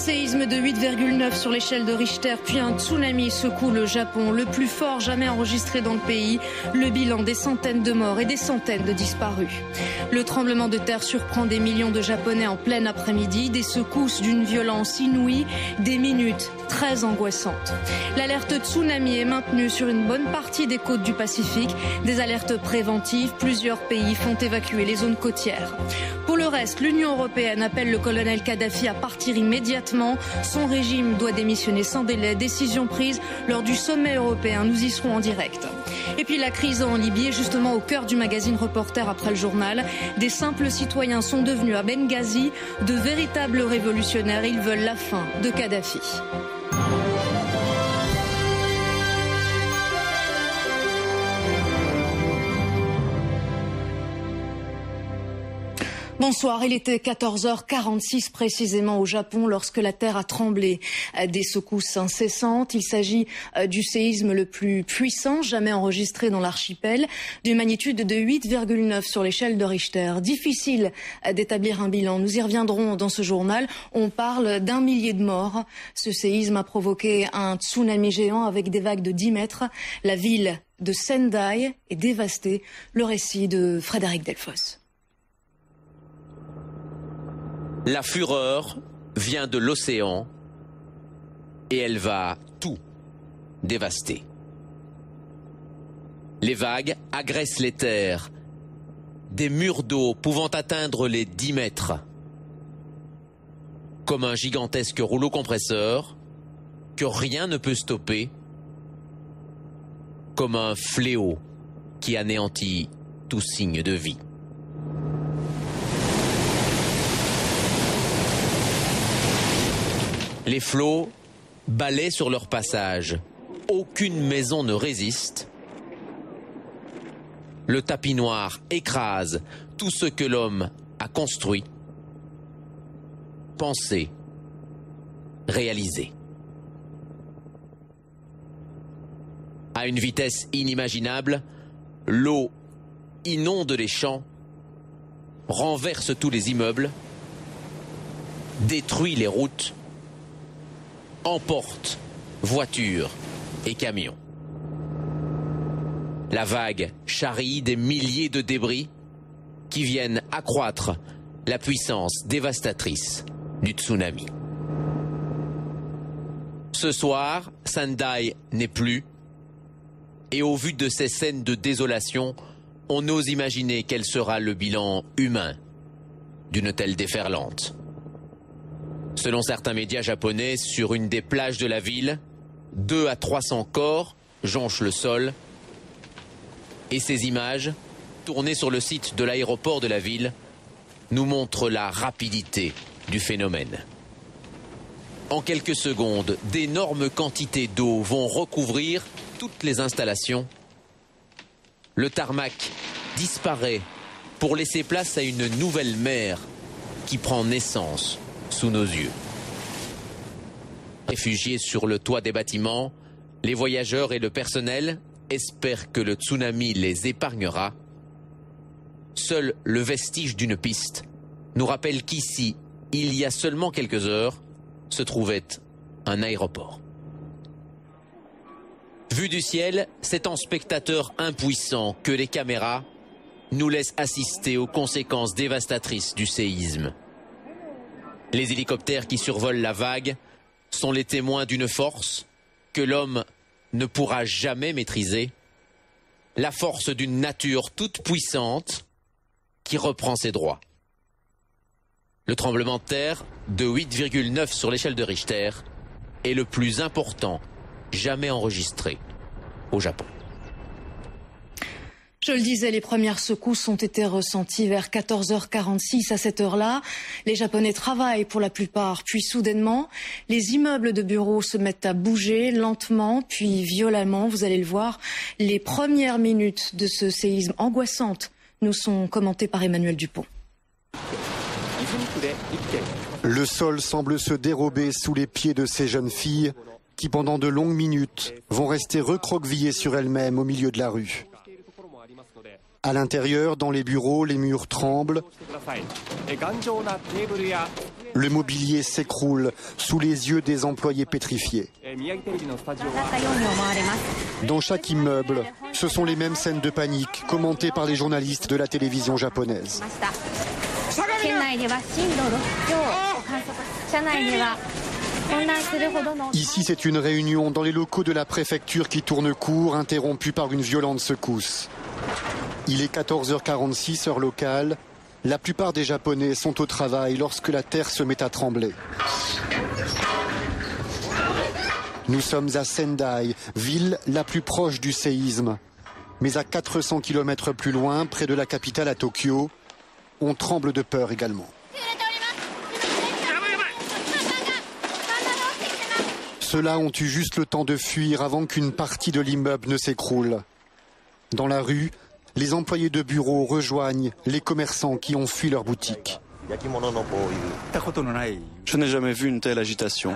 séisme de 8,9 sur l'échelle de Richter, puis un tsunami secoue le Japon, le plus fort jamais enregistré dans le pays. Le bilan, des centaines de morts et des centaines de disparus. Le tremblement de terre surprend des millions de Japonais en plein après-midi, des secousses d'une violence inouïe, des minutes très angoissantes. L'alerte tsunami est maintenue sur une bonne partie des côtes du Pacifique. Des alertes préventives, plusieurs pays font évacuer les zones côtières. Pour le reste, l'Union européenne appelle le colonel Kadhafi à partir immédiatement. Son régime doit démissionner sans délai. Décision prise lors du sommet européen. Nous y serons en direct. Et puis la crise en Libye est justement au cœur du magazine Reporter après le journal. Des simples citoyens sont devenus à Benghazi de véritables révolutionnaires. Ils veulent la fin de Kadhafi. Bonsoir, il était 14h46 précisément au Japon lorsque la terre a tremblé. Des secousses incessantes. Il s'agit du séisme le plus puissant jamais enregistré dans l'archipel, d'une magnitude de 8,9 sur l'échelle de Richter. Difficile d'établir un bilan. Nous y reviendrons dans ce journal. On parle d'1 millier de morts. Ce séisme a provoqué un tsunami géant avec des vagues de 10 mètres. La ville de Sendai est dévastée. Le récit de Frédéric Delfosse. La fureur vient de l'océan et elle va tout dévaster. Les vagues agressent les terres, des murs d'eau pouvant atteindre les 10 mètres. Comme un gigantesque rouleau compresseur que rien ne peut stopper, comme un fléau qui anéantit tout signe de vie. Les flots balaient sur leur passage. Aucune maison ne résiste. Le tapis noir écrase tout ce que l'homme a construit, pensé, réalisé. À une vitesse inimaginable, l'eau inonde les champs, renverse tous les immeubles, détruit les routes, emporte voitures et camions. La vague charrie des milliers de débris qui viennent accroître la puissance dévastatrice du tsunami. Ce soir, Sendai n'est plus, et au vu de ces scènes de désolation, on ose imaginer quel sera le bilan humain d'une telle déferlante. Selon certains médias japonais, sur une des plages de la ville, 200 à 300 corps jonchent le sol. Et ces images, tournées sur le site de l'aéroport de la ville, nous montrent la rapidité du phénomène. En quelques secondes, d'énormes quantités d'eau vont recouvrir toutes les installations. Le tarmac disparaît pour laisser place à une nouvelle mer qui prend naissance sous nos yeux. Réfugiés sur le toit des bâtiments, les voyageurs et le personnel espèrent que le tsunami les épargnera. Seul le vestige d'une piste nous rappelle qu'ici, il y a seulement quelques heures, se trouvait un aéroport. Vu du ciel, c'est en spectateur impuissant que les caméras nous laissent assister aux conséquences dévastatrices du séisme. Les hélicoptères qui survolent la vague sont les témoins d'une force que l'homme ne pourra jamais maîtriser, la force d'une nature toute puissante qui reprend ses droits. Le tremblement de terre de 8,9 sur l'échelle de Richter est le plus important jamais enregistré au Japon. Je le disais, les premières secousses ont été ressenties vers 14h46 à cette heure-là. Les Japonais travaillent pour la plupart, puis soudainement, les immeubles de bureaux se mettent à bouger lentement, puis violemment. Vous allez le voir, les premières minutes de ce séisme angoissantes nous sont commentées par Emmanuel Dupont. Le sol semble se dérober sous les pieds de ces jeunes filles qui, pendant de longues minutes, vont rester recroquevillées sur elles-mêmes au milieu de la rue. À l'intérieur, dans les bureaux, les murs tremblent. Le mobilier s'écroule sous les yeux des employés pétrifiés. Dans chaque immeuble, ce sont les mêmes scènes de panique commentées par les journalistes de la télévision japonaise. Ici, c'est une réunion dans les locaux de la préfecture qui tourne court, interrompue par une violente secousse. Il est 14h46, heure locale. La plupart des Japonais sont au travail lorsque la terre se met à trembler. Nous sommes à Sendai, ville la plus proche du séisme. Mais à 400 km plus loin, près de la capitale à Tokyo, on tremble de peur également. Ceux-là ont eu juste le temps de fuir avant qu'une partie de l'immeuble ne s'écroule. Dans la rue, les employés de bureau rejoignent les commerçants qui ont fui leur boutique. Je n'ai jamais vu une telle agitation.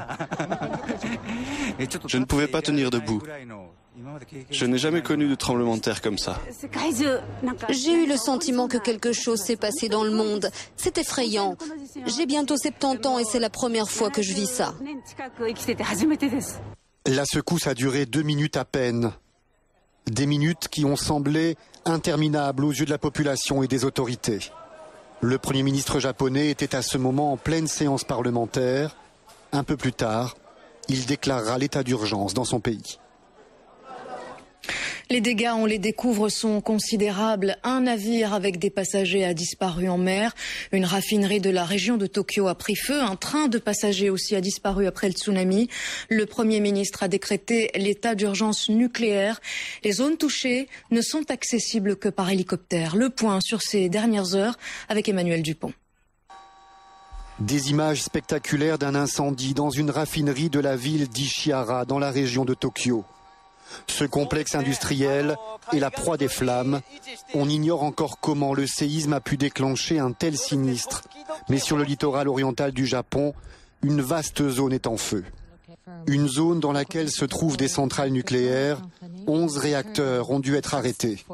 Je ne pouvais pas tenir debout. Je n'ai jamais connu de tremblement de terre comme ça. J'ai eu le sentiment que quelque chose s'est passé dans le monde. C'est effrayant. J'ai bientôt 70 ans et c'est la première fois que je vis ça. La secousse a duré 2 minutes à peine. Des minutes qui ont semblé interminables aux yeux de la population et des autorités. Le Premier ministre japonais était à ce moment en pleine séance parlementaire. Un peu plus tard, il déclarera l'état d'urgence dans son pays. Les dégâts, on les découvre, sont considérables. Un navire avec des passagers a disparu en mer. Une raffinerie de la région de Tokyo a pris feu. Un train de passagers aussi a disparu après le tsunami. Le Premier ministre a décrété l'état d'urgence nucléaire. Les zones touchées ne sont accessibles que par hélicoptère. Le point sur ces dernières heures avec Emmanuel Dupont. Des images spectaculaires d'un incendie dans une raffinerie de la ville d'Ishihara dans la région de Tokyo. Ce complexe industriel est la proie des flammes. On ignore encore comment le séisme a pu déclencher un tel sinistre. Mais sur le littoral oriental du Japon, une vaste zone est en feu. Une zone dans laquelle se trouvent des centrales nucléaires. 11 réacteurs ont dû être arrêtés.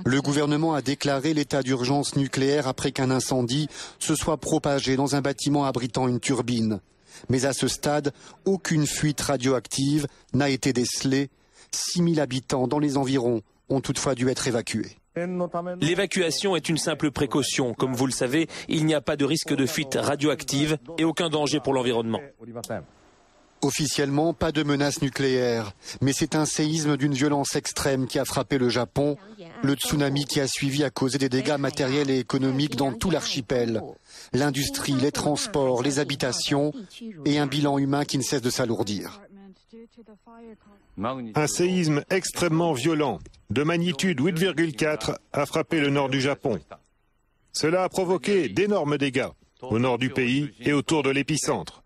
Le gouvernement a déclaré l'état d'urgence nucléaire après qu'un incendie se soit propagé dans un bâtiment abritant une turbine. Mais à ce stade, aucune fuite radioactive n'a été décelée. 6000 habitants dans les environs ont toutefois dû être évacués. L'évacuation est une simple précaution. Comme vous le savez, il n'y a pas de risque de fuite radioactive et aucun danger pour l'environnement. Officiellement, pas de menace nucléaire, mais c'est un séisme d'une violence extrême qui a frappé le Japon. Le tsunami qui a suivi a causé des dégâts matériels et économiques dans tout l'archipel. L'industrie, les transports, les habitations et un bilan humain qui ne cesse de s'alourdir. Un séisme extrêmement violent, de magnitude 8,4, a frappé le nord du Japon. Cela a provoqué d'énormes dégâts au nord du pays et autour de l'épicentre.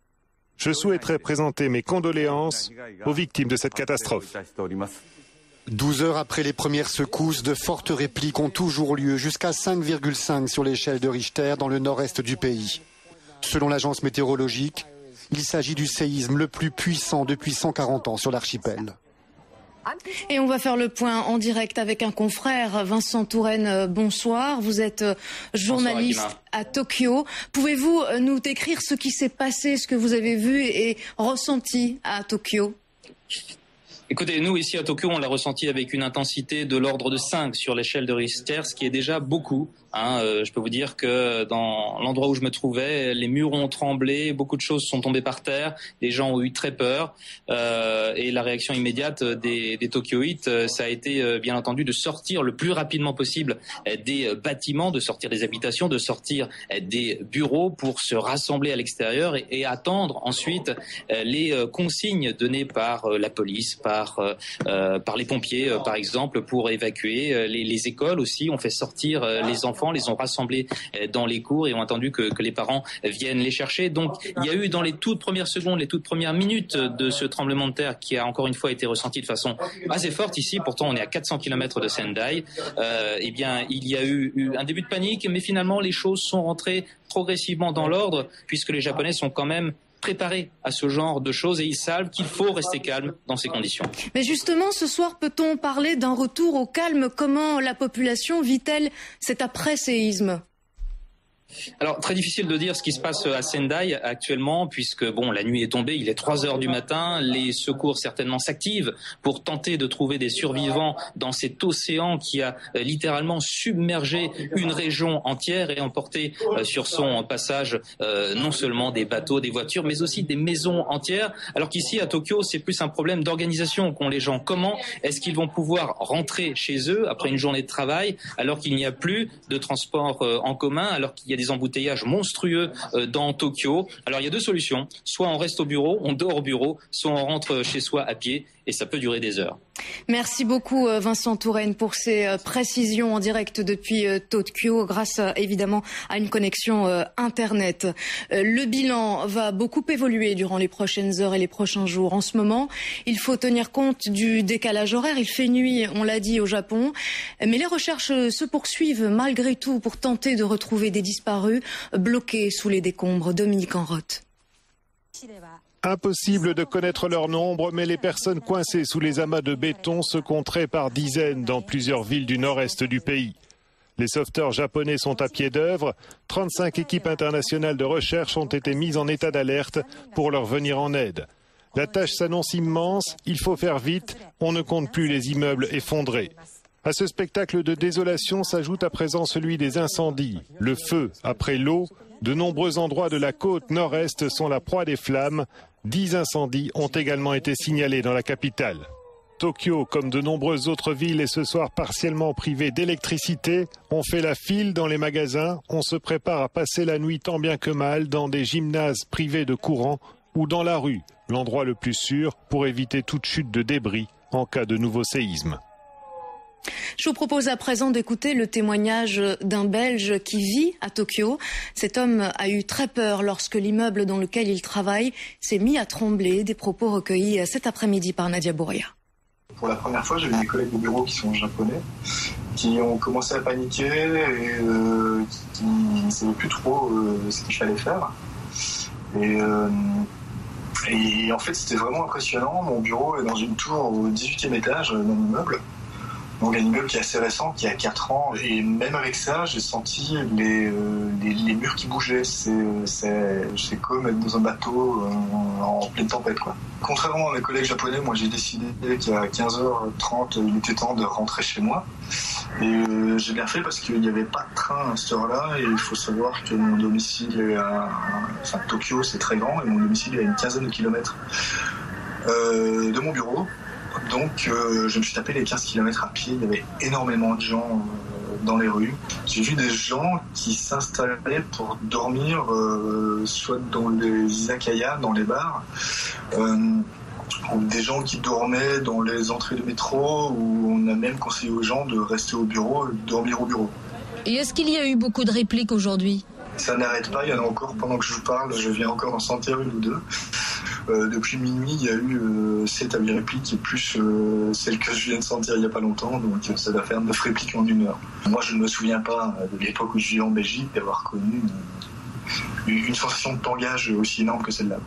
Je souhaiterais présenter mes condoléances aux victimes de cette catastrophe. 12 heures après les premières secousses, de fortes répliques ont toujours lieu, jusqu'à 5,5 sur l'échelle de Richter dans le nord-est du pays. Selon l'agence météorologique, il s'agit du séisme le plus puissant depuis 140 ans sur l'archipel. Et on va faire le point en direct avec un confrère, Vincent Touraine. Bonsoir, vous êtes journaliste à Tokyo. Pouvez-vous nous décrire ce qui s'est passé, ce que vous avez vu et ressenti à Tokyo ? Écoutez, nous ici à Tokyo, on l'a ressenti avec une intensité de l'ordre de 5 sur l'échelle de Richter, ce qui est déjà beaucoup. Je peux vous dire que dans l'endroit où je me trouvais, les murs ont tremblé, beaucoup de choses sont tombées par terre, les gens ont eu très peur et la réaction immédiate des Tokyoïtes, ça a été bien entendu de sortir le plus rapidement possible des bâtiments, de sortir des habitations, de sortir des bureaux pour se rassembler à l'extérieur et attendre ensuite les consignes données par la police, par les pompiers par exemple, pour évacuer les écoles aussi. On fait sortir les enfants, les ont rassemblés dans les cours et ont attendu que les parents viennent les chercher. Donc il y a eu dans les toutes premières secondes, les toutes premières minutes de ce tremblement de terre qui a encore une fois été ressenti de façon assez forte ici, pourtant on est à 400 km de Sendai, eh bien il y a eu un début de panique, mais finalement les choses sont rentrées progressivement dans l'ordre puisque les Japonais sont quand même préparés à ce genre de choses et ils savent qu'il faut rester calme dans ces conditions. Mais justement, ce soir, peut-on parler d'un retour au calme ? Comment la population vit-elle cet après-séisme ? Alors, très difficile de dire ce qui se passe à Sendai actuellement, puisque bon, la nuit est tombée, il est 3h du matin, les secours certainement s'activent pour tenter de trouver des survivants dans cet océan qui a littéralement submergé une région entière et emporté sur son passage non seulement des bateaux, des voitures, mais aussi des maisons entières. Alors qu'ici, à Tokyo, c'est plus un problème d'organisation qu'ont les gens. Comment est-ce qu'ils vont pouvoir rentrer chez eux après une journée de travail, alors qu'il n'y a plus de transport en commun, alors qu'il y a des embouteillages monstrueux dans Tokyo. Alors il y a deux solutions, soit on reste au bureau, on dort au bureau, soit on rentre chez soi à pied, et ça peut durer des heures. Merci beaucoup Vincent Touraine pour ces précisions en direct depuis Tokyo, grâce évidemment à une connexion Internet. Le bilan va beaucoup évoluer durant les prochaines heures et les prochains jours. En ce moment, il faut tenir compte du décalage horaire. Il fait nuit, on l'a dit, au Japon. Mais les recherches se poursuivent malgré tout pour tenter de retrouver des disparus bloqués sous les décombres. Dominique Enroth. Impossible de connaître leur nombre, mais les personnes coincées sous les amas de béton se compteraient par dizaines dans plusieurs villes du nord-est du pays. Les sauveteurs japonais sont à pied d'œuvre. 35 équipes internationales de recherche ont été mises en état d'alerte pour leur venir en aide. La tâche s'annonce immense, il faut faire vite, on ne compte plus les immeubles effondrés. À ce spectacle de désolation s'ajoute à présent celui des incendies. Le feu après l'eau, de nombreux endroits de la côte nord-est sont la proie des flammes. 10 incendies ont également été signalés dans la capitale. Tokyo, comme de nombreuses autres villes, est ce soir partiellement privée d'électricité. On fait la file dans les magasins, on se prépare à passer la nuit tant bien que mal dans des gymnases privés de courant ou dans la rue, l'endroit le plus sûr pour éviter toute chute de débris en cas de nouveau séisme. Je vous propose à présent d'écouter le témoignage d'un Belge qui vit à Tokyo. Cet homme a eu très peur lorsque l'immeuble dans lequel il travaille s'est mis à trembler. Des propos recueillis cet après-midi par Nadia Bouria. Pour la première fois, j'avais des collègues au bureau qui sont japonais, qui ont commencé à paniquer et qui ne savaient plus trop ce qu'il fallait faire. Et en fait, c'était vraiment impressionnant. Mon bureau est dans une tour au 18e étage d'un immeuble. Donc un immeuble qui est assez récent, qui a 4 ans. Et même avec ça, j'ai senti les murs qui bougeaient. C'est comme être dans un bateau en pleine tempête, quoi. Contrairement à mes collègues japonais, moi j'ai décidé qu'à 15h30, il était temps de rentrer chez moi. Et j'ai bien fait parce qu'il n'y avait pas de train à cette heure-là. Et il faut savoir que mon domicile est enfin, Tokyo, c'est très grand. Et mon domicile est à une quinzaine de kilomètres de mon bureau. Donc je me suis tapé les 15 km à pied, il y avait énormément de gens dans les rues. J'ai vu des gens qui s'installaient pour dormir, soit dans les izakaya, dans les bars, ou des gens qui dormaient dans les entrées de métro, où on a même conseillé aux gens de rester au bureau et de dormir au bureau. Et est-ce qu'il y a eu beaucoup de répliques aujourd'hui ? Ça n'arrête pas, il y en a encore pendant que je vous parle, je viens encore d'en sentir une ou deux. Depuis minuit, il y a eu 7 à 8 répliques et plus celle que je viens de sentir il n'y a pas longtemps, donc ça va faire 9 répliques en 1 heure. Moi, je ne me souviens pas de l'époque où je vivais en Belgique d'avoir connu une sensation de tangage aussi énorme que celle-là.